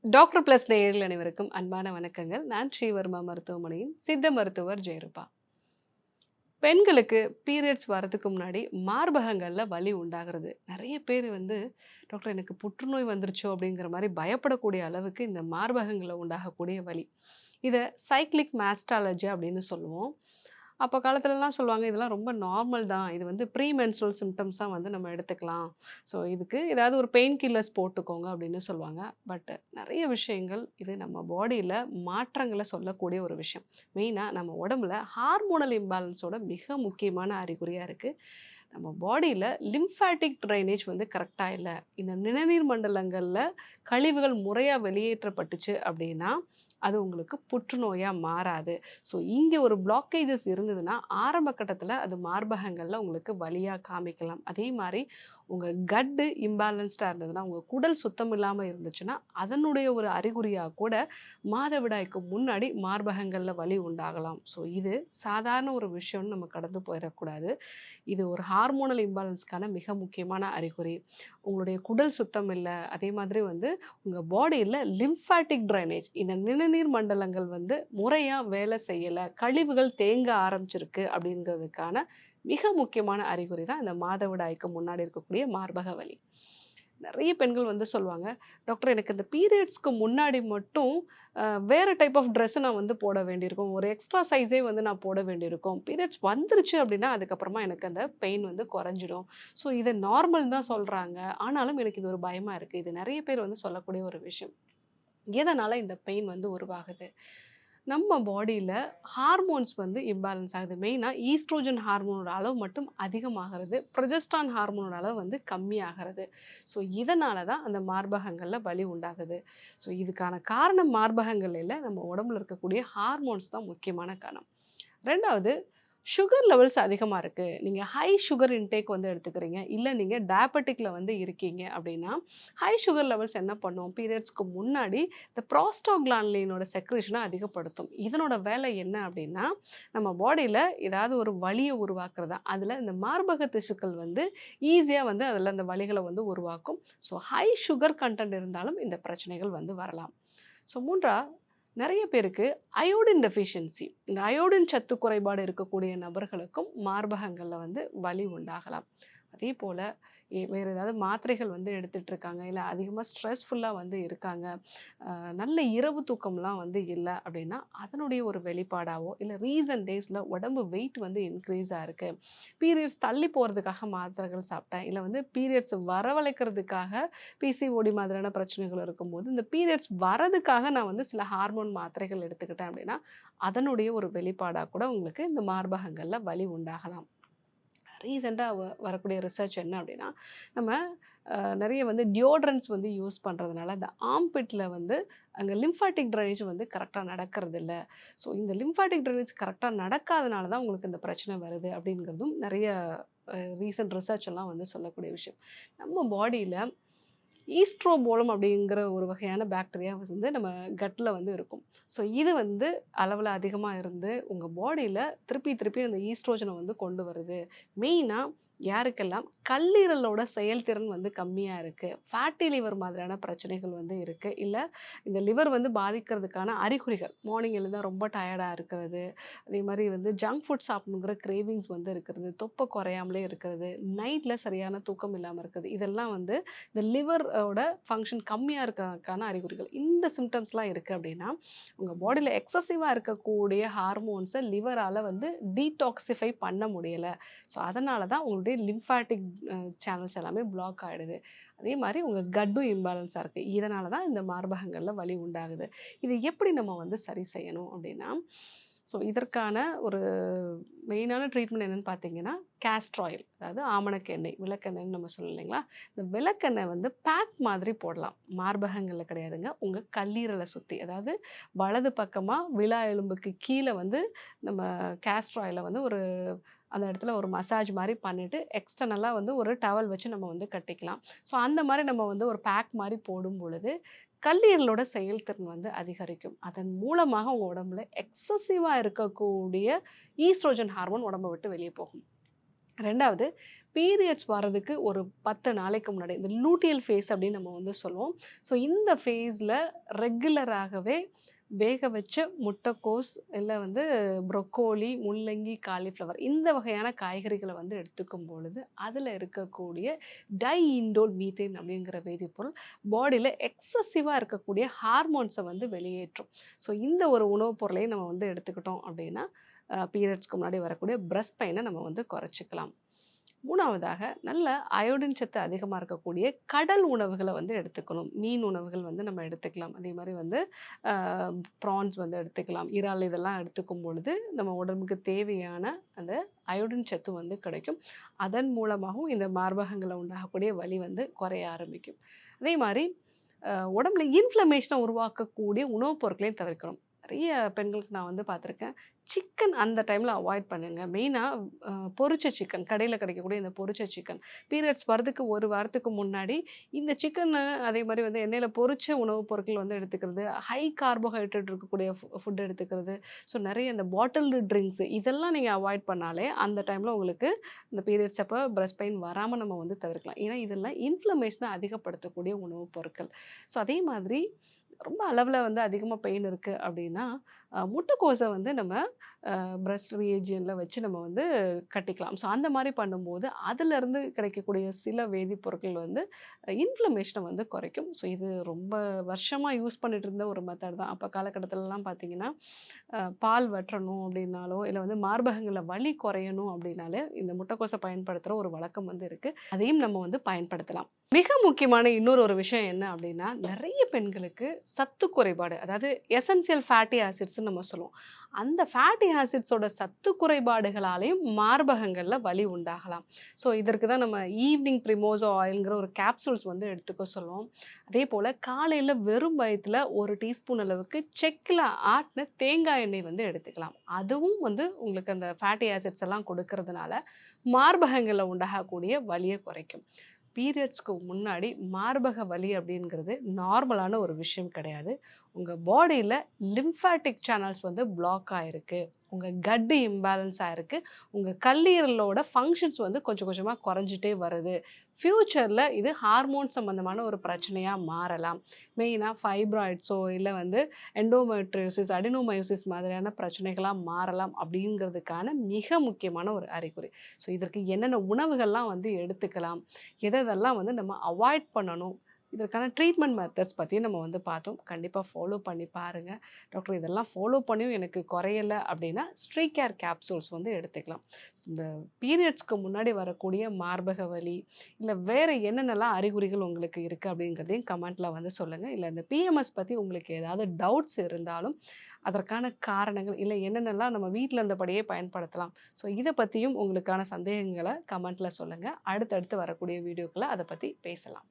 Doctor plus நேயர்கள் அனைவருக்கும் அன்பான வணக்கங்கள். நான் ஸ்ரீவர்மா மருத்துவமனையின் சித்த மருத்துவர் ஜெயரூபா. பெண்களுக்கு பீரியட்ஸ் வரதுக்கு முன்னாடி மார்பகங்கள்ல வலி உண்டாகிறது. நெறைய பேர் வந்து, டாக்டர் எனக்கு புற்றுநோய் வந்துருச்சோ அப்படிங்கிற மாரி பயப்படக்கூடிய அளவுக்கு இந்த மார்பகங்கள்ல உண்டாகக்கூடிய வலி. இத சைக்ளிக் மாஸ்டாலஜி அப்படின்னு சொல்லுவோம். அப்ப காலத்துலலாம் சொல்லுவாங்க, இதெல்லாம் ரொம்ப நார்மல் தான். இது வந்து ப்ரீ மென்ஸ்ட்ருவல் சிம்ப்டம்ஸா வந்து நம்ம எடுத்துக்கலாம். ஸோ இதுக்கு ஏதாவது ஒரு பெயின் கில்லர்ஸ் போட்டுக்கோங்க அப்படின்னு சொல்லுவாங்க. பட் நெறைய விஷயங்கள் இது நம்ம பாடியில மாற்றங்கள சொல்லக்கூடிய ஒரு விஷயம். மெயினா நம்ம உடம்புல ஹார்மோனல் இம்பேலன்ஸோட மிக முக்கியமான அறிகுறியா இருக்கு. நம்ம பாடியில லிம்ஃபாட்டிக் ட்ரைனேஜ் வந்து கரெக்ட்டா இல்ல. இந்த நிணநீர் மண்டலங்கள்ல கழிவுகள் முறையா வெளியேற்றப்பட்டுச்சு அப்படின்னா, அது உங்களுக்கு புற்றுநோயா மாறாது. ஸோ இங்க ஒரு பிளாக்கேஜஸ் இருந்ததுன்னா, ஆரம்ப கட்டத்தில அது மார்பகங்கள்ல உங்களுக்கு வலியா காமிக்கலாம். அதே மாரி உங்க கட்டு இம்பேலன்ஸ்டா இருந்ததுன்னா, உங்க குடல் சுத்தம் இல்லாம இருந்துச்சுன்னா, அதனுடைய ஒரு அறிகுறியா கூட மாதவிடாய்க்கு முன்னாடி மார்பகங்கள்ல வலி உண்டாகலாம். ஸோ இது சாதாரண ஒரு விஷயம்னு நம்ம கடந்து போயிறக்கூடாது. இது ஒரு ஹார்மோனல் இம்பேலன்ஸ்க்கான மிக முக்கியமான அறிகுறி. உங்களுடைய குடல் சுத்தம் இல்ல. அதே மாதிரி வந்து உங்க பாடியில லிம்ஃபாட்டிக் ட்ரைனேஜ் இந்த நிணநீர் மண்டலங்கள் வந்து முறையா வேலை செய்யல. கழிவுகள் தேங்க ஆரம்பிச்சிருக்கு அப்படிங்கிறதுக்கான மிக முக்கியமான அறிகுறி தான் இந்த மாதவிடாய்க்கு முன்னாடி இருக்கக்கூடிய மார்பக வலி. நெறைய பெண்கள் வந்து சொல்லுவாங்க, டாக்டர் எனக்கு இந்த பீரியட்ஸ்க்கு முன்னாடி மட்டும் அ வேற டைப் ஆஃப் ட்ரெஸ் நான் வந்து போட வேண்டியிருக்கும். ஒரு எக்ஸ்ட்ரா சைஸே வந்து நான் போட வேண்டியிருக்கும். பீரியட்ஸ் வந்துருச்சு அப்படின்னா, அதுக்கப்புறமா எனக்கு அந்த பெயின் வந்து குறைஞ்சிடும். ஸோ இத நார்மல் தான் சொல்றாங்க. ஆனாலும் எனக்கு இது ஒரு பயமா இருக்கு. இது நெறைய பேர் வந்து சொல்லக்கூடிய ஒரு விஷயம். எதனால இந்த பெயின் வந்து உருவாகுது? நம்ம பாடியில ஹார்மோன்ஸ் வந்து இம்பேலன்ஸ் ஆகுது. மெயினா ஈஸ்ட்ரோஜன் ஹார்மோனோட அளவு மட்டும் அதிகமாகிறது. ப்ரொஜெஸ்டரான் ஹார்மோனோட அளவு வந்து கம்மியாகிறது. ஸோ இதனால தான் அந்த மார்பகங்கள்ல வலி உண்டாகுது. ஸோ இதுக்கான காரணம் மார்பகங்கள் இல்ல. நம்ம உடம்புல இருக்கக்கூடிய ஹார்மோன்ஸ் தான் முக்கியமான காரணம். 2வது சுகர் லெவல்ஸ் அதிகமா இருக்கு. நீங்க ஹை சுகர் இன்டேக் வந்து எடுத்துக்கிறீங்க. இல்ல நீங்க டயபெட்டிக்ல வந்து இருக்கீங்க அப்படின்னா, ஹை சுகர் லெவல்ஸ் என்ன பண்ணும்? பீரியட்ஸ்க்கு முன்னாடி இந்த புரோஸ்டாகிளாண்டினோட செக்ரீஷன அதிகப்படுத்தும். இதனோட வேலை என்ன அப்படின்னா, நம்ம பாடியில ஏதாவது ஒரு வலிய உருவாக்குறது தான். அதுல இந்த மார்பக திசுக்கள் வந்து ஈஸியா வந்து அதுல அந்த வலிகள வந்து உருவாக்கும். ஸோ ஹை சுகர் கன்டென்ட் இருந்தாலும் இந்த பிரச்சனைகள் வந்து வரலாம். ஸோ 3 நெறைய பேருக்கு அயோடின் டெஃபிஷியன்சி இந்த அயோடின் சத்து குறைபாடு இருக்கக்கூடிய நபர்களுக்கும் மார்பகங்கள்ல வந்து வலி உண்டாகலாம். அதே போல வேற ஏதாவது மாத்திரைகள் வந்து எடுத்துட்டு இருக்காங்க, இல்ல அதிகமா ஸ்ட்ரெஸ்ஃபுல்லா வந்து இருக்காங்க, நல்ல இரவு தூக்கம்லாம் வந்து இல்ல அப்படின்னா, அதனுடைய ஒரு வெளிப்பாடாவோ, இல்ல ரீசன்ட் டேஸ்ல உடம்பு வெயிட் வந்து இன்க்ரீஸ் ஆயிருக்கு. பீரியட்ஸ் தள்ளி போறதுக்காக மாத்திரைகள் சாப்பிட்டேன், இல்ல வந்து பீரியட்ஸ் வரவழைக்கிறதுக்காக பிசிஓடி மாதிரியான பிரச்சனைகள் இருக்கும்போது, இந்த பீரியட்ஸ் வரதுக்காக நான் வந்து சில ஹார்மோன் மாத்திரைகள் எடுத்துக்கிட்டேன் அப்படின்னா, அதனுடைய ஒரு வெளிப்பாடா கூட உங்களுக்கு இந்த மார்பகங்கள்ல வலி உண்டாகலாம். ரீசெண்டா வரக்கூடிய ரிசர்ச் என்ன அப்படின்னா, நம்ம நெறைய வந்து டியோட்ரண்ட்ஸ் வந்து யூஸ் பண்றதுனால, அந்த ஆர்ம்பிட்ல வந்து அங்க லிம்ஃபாட்டிக் ட்ரைனேஜ் வந்து கரெக்ட்டா நடக்கறதில்ல. ஸோ இந்த லிம்ஃபாட்டிக் ட்ரைனேஜ் கரெக்ட்டா நடக்காதனால தான் உங்களுக்கு இந்த பிரச்சனை வருது அப்படிங்கிறதும் நெறைய ரீசென்ட் ரிசர்ச் எல்லாம் வந்து சொல்லக்கூடிய விஷயம். நம்ம பாடியில ஈஸ்ட்ரோபோலம் அப்படிங்கிற ஒரு வகையான பாக்டீரியா வந்து நம்ம கட்ல வந்து இருக்கும். ஸோ இது வந்து அளவுல அதிகமா இருந்து உங்க பாடியில திருப்பி திருப்பி அந்த ஈஸ்ட்ரோஜன வந்து கொண்டு வருது. மெயினா யாருக்கெல்லாம் கல்லீரலோட செயல்திறன் வந்து கம்மியா இருக்கு. ஃபேட்டி லிவர் மாதிரியான பிரச்சனைகள் வந்து இருக்கு. இல்ல இந்த லிவர் வந்து பாதிக்கிறதுக்கான அறிகுறிகள். மார்னிங் எழுந்தா ரொம்ப டயர்டா இருக்கிறது. அதே மாரி வந்து ஜங்க் ஃபுட் சாப்பிடணுங்கிற கிரேவிங்ஸ் வந்து இருக்கிறது. தொப்பை குறையாமலே இருக்கிறது. நைட்ல சரியான தூக்கம் இல்லாம இருக்குது. இதெல்லாம் வந்து இந்த லிவர் ஓட ஃபங்ஷன் கம்மியா இருக்கறதுக்கான அறிகுறிகள். இந்த சிம்ப்டம்ஸ்லாம் இருக்கு அப்படின்னா, உங்க பாடியில எக்ஸசிவா இருக்கக்கூடிய ஹார்மோன்ஸ லிவரால வந்து டீடாக்ஸிஃபை பண்ண முடியல. ஸோ, அதனால தான் உங்களுடைய லிம்ஃபாட்டிக் சேனல்ஸ் எல்லாமே பிளாக் ஆயிடுது. அதே மாரி உங்க கட்டும் இம்பேலன்ஸா இருக்கு. இதனால தான் இந்த மார்பகங்கள்ல வலி உண்டாகுது. இத எப்படி நம்ம வந்து சரி செய்யணும் அப்படின்னா, ஸோ இதற்கான ஒரு மெயினான ட்ரீட்மெண்ட் என்னன்னு பார்த்தீங்கன்னா, கேஸ்டர் ஆயில் அதாவது ஆமணக்கு எண்ணெய், விளக்கெண்ணெய்ன்னு நம்ம சொல்லுவோம் இல்லைங்களா? இந்த விளக்கெண்ணெய் வந்து பேக் மாதிரி போடலாம். மார்பகங்கள்ல கிடையாதுங்க. உங்க கல்லீரல சுத்தி. அதாவது வலது பக்கமா விலா எலும்புக்கு கீழ வந்து நம்ம கேஸ்டர் ஆயில வந்து ஒரு அந்த இடத்துல ஒரு மசாஜ் மாரி பண்ணிட்டு, எக்ஸ்டர்னலா வந்து ஒரு டவல் வச்சு நம்ம வந்து கட்டிக்கலாம். ஸோ அந்த மாரி நம்ம வந்து ஒரு பேக் மாரி போடும் பொழுது, கல்லீரலோட செயல்திறன் வந்து அதிகரிக்கும். அதன் மூலமாக உங்க உடம்புல எக்ஸசிவா இருக்கக்கூடிய ஈஸ்ட்ரோஜன் ஹார்மோன் உடம்ப விட்டு வெளிய போகும். 2வது பீரியட்ஸ் வர்றதுக்கு ஒரு 10 நாளைக்கு முன்னாடி இந்த லூட்டியல் ஃபேஸ் அப்படின்னு நம்ம வந்து சொல்லுவோம். ஸோ இந்த ஃபேஸ்ல ரெகுலராகவே வேக வச்ச முட்டைக்கோஸ், இல்ல வந்து ப்ரொக்கோலி, முள்ளங்கி, காலிஃப்ளவர் இந்த வகையான காய்கறிகள வந்து எடுத்துக்கும் பொழுது, அதில இருக்கக்கூடிய டைஇண்டோல் மீத்தேன் அப்படிங்கிற வேதிப்பொருள் பாடியில எக்ஸசிவா இருக்கக்கூடிய ஹார்மோன்ஸ வந்து வெளியேற்றும். ஸோ இந்த ஒரு உணவு பொருளையும் நம்ம வந்து எடுத்துக்கிட்டோம் அப்படின்னா, பீரியட்ஸ்க்கு முன்னாடி வரக்கூடிய பிரஸ்ட் பெயின நம்ம வந்து குறைச்சுக்கலாம். 3வதாக நல்ல அயோடின் சத்து அதிகமா இருக்கக்கூடிய கடல் உணவுகள வந்து எடுத்துக்கணும். மீன் உணவுகள் வந்து நம்ம எடுத்துக்கலாம். அதே மாரி வந்து அ ப்ரான்ஸ் வந்து எடுத்துக்கலாம். இறால் இதெல்லாம் எடுத்துக்கும் பொழுது, நம்ம உடம்புக்கு தேவையான அந்த அயோடின் சத்து வந்து கிடைக்கும். அதன் மூலமாகவும் இந்த மார்பகங்கள்ல உண்டாகக்கூடிய வலி வந்து குறைய ஆரம்பிக்கும். அதே மாரி உடம்புல இன்ஃப்ளமேஷன உருவாக்கக்கூடிய உணவுப் பொருட்களையும் தவிர்க்கணும். நெறைய பெண்களுக்கு நான் வந்து பார்த்துருக்கேன். சிக்கன் அந்த டைம்ல அவாய்ட் பண்ணுங்க. மெயினா பொரிச்ச சிக்கன் கடையில கிடைக்கக்கூடிய இந்த பொரிச்ச சிக்கன். பீரியட்ஸ் வரதுக்கு 1 வாரத்துக்கு முன்னாடி இந்த சிக்கனு அதே மாரி வந்து எண்ணெயில பொரிச்ச உணவுப் பொருட்கள் வந்து எடுத்துக்கிறது, ஹை கார்போஹைட்ரேட் இருக்கக்கூடிய ஃபுட் எடுத்துக்கிறது. ஸோ நெறைய இந்த பாட்டில்டு ட்ரிங்க்ஸ் இதெல்லாம் நீங்க அவாய்ட் பண்ணாலே, அந்த டைம்ல உங்களுக்கு இந்த பீரியட்ஸ் அப்ப பிரஸ்ட் பெயின் வராம நம்ம வந்து தவிர்க்கலாம். ஏன்னா, இதெல்லாம் இன்ஃப்ளமேஷன அதிகப்படுத்தக்கூடிய உணவுப் பொருட்கள். ஸோ அதே மாதிரி ரொம்ப அளவுல வந்து அதிகமா பெயின் இருக்கு அப்படின்னா, முட்டைக்கோஸ வந்து நம்ம பிரஸ்ட் ரீஜியன்ல வச்சு நம்ம வந்து கட்டிக்கலாம். ஸோ அந்த மாரி பண்ணும்போது, அதிலருந்து கிடைக்கக்கூடிய சில வேதிப்பொருட்கள் வந்து இன்ஃப்ளமேஷன வந்து குறைக்கும். ஸோ இது ரொம்ப வருஷமா யூஸ் பண்ணிட்டு இருந்த ஒரு மெத்தட் தான். அப்ப காலகட்டத்திலலாம் பார்த்தீங்கன்னா, பால் வற்றணும் அப்படின்னாலோ, இல்ல வந்து மார்பகங்கள்ல வலி குறையணும் அப்படின்னாலே, இந்த முட்டைக்கோஸ பயன்படுத்துற ஒரு வழக்கம் வந்து இருக்கு. அதையும் நம்ம வந்து பயன்படுத்தலாம். மிக முக்கியமான இன்னொரு ஒரு விஷயம் என்ன அப்படின்னா, நெறைய பெண்களுக்கு சத்து குறைபாடு, அதாவது எசென்சியல் ஃபேட்டி ஆசிட்ஸ்ன்னு நம்ம சொல்லுவோம். அந்த ஃபேட்டி ஆசிட்ஸோட சத்து குறைபாடுகளாலயும் மார்பகங்கள்ல வலி உண்டாகலாம். ஸோ இதற்கு தான் நம்ம ஈவ்னிங் பிரிமோசோ ஆயில்ங்கிற ஒரு கேப்சூல்ஸ் வந்து எடுத்துக்க சொல்லுவோம். அதேபோல காலையில வெறும் வயித்துல 1 டீஸ்பூன் அளவுக்கு செக்குல ஆட்டுன தேங்காய் எண்ணெய் வந்து எடுத்துக்கலாம். அதுவும் வந்து உங்களுக்கு அந்த ஃபேட்டி ஆசிட்ஸ் எல்லாம் கொடுக்கறதுனால, மார்பகங்கள்ல உண்டாகக்கூடிய வலிய குறைக்கும். பீரியட்ஸ்க்கு முன்னாடி மார்பக வலி அப்படிங்கிறது நார்மலான ஒரு விஷயம் கிடையாது. உங்க பாடியில லிம்ஃபாட்டிக் சேனல்ஸ் வந்து பிளாக் ஆயிருக்கு. உங்க கட் இம்பேலன்ஸ் ஆயிருக்கு. உங்க கல்லீரலோட ஃபங்ஷன்ஸ் வந்து கொஞ்சம் கொஞ்சமா குறைஞ்சிட்டே வருது. ஃபியூச்சர்ல இது ஹார்மோன் சம்பந்தமான ஒரு பிரச்சனையா மாறலாம். மெயினா ஃபைப்ராய்ட்ஸோ இல்ல வந்து எண்டோமெட்ரியோசிஸ், அடினோமயோசிஸ் மாதிரியான பிரச்சனைகளா மாறலாம் அப்படிங்கிறதுக்கான மிக முக்கியமான ஒரு அறிகுறி. ஸோ இதற்கு என்னென்ன உணவுகள்லாம் வந்து எடுத்துக்கலாம்? எதெல்லாம் வந்து நம்ம அவாய்ட் பண்ணணும்? இதற்கான ட்ரீட்மெண்ட் மெத்தட்ஸ் பத்தியும் நம்ம வந்து பார்த்தோம். கண்டிப்பா ஃபாலோ பண்ணி பாருங்க. டாக்டர் இதெல்லாம் ஃபாலோ பண்ணியும் எனக்கு குறையல அப்படின்னா, ஸ்ட்ரீகேர் கேப்சூல்ஸ் வந்து எடுத்துக்கலாம். இந்த பீரியட்ஸ்க்கு முன்னாடி வரக்கூடிய மார்பக வலி, இல்ல வேற என்னென்னலாம் அறிகுறிகள் உங்களுக்கு இருக்கு அப்படிங்கிறதையும் கமெண்ட்ல வந்து சொல்லுங்க. இல்ல இந்த பிஎம்எஸ் பத்தி உங்களுக்கு ஏதாவது டவுட்ஸ் இருந்தாலும், அதற்கான காரணங்கள், இல்ல என்னென்னலாம் நம்ம வீட்ல இருந்தபடியே பயன்படுத்தலாம். ஸோ இத பத்தியும் உங்களுக்கான சந்தேகங்கள கமெண்ட்ல சொல்லுங்க. அடுத்தடுத்து வரக்கூடிய வீடியோக்கள்ல அத பத்தி பேசலாம்.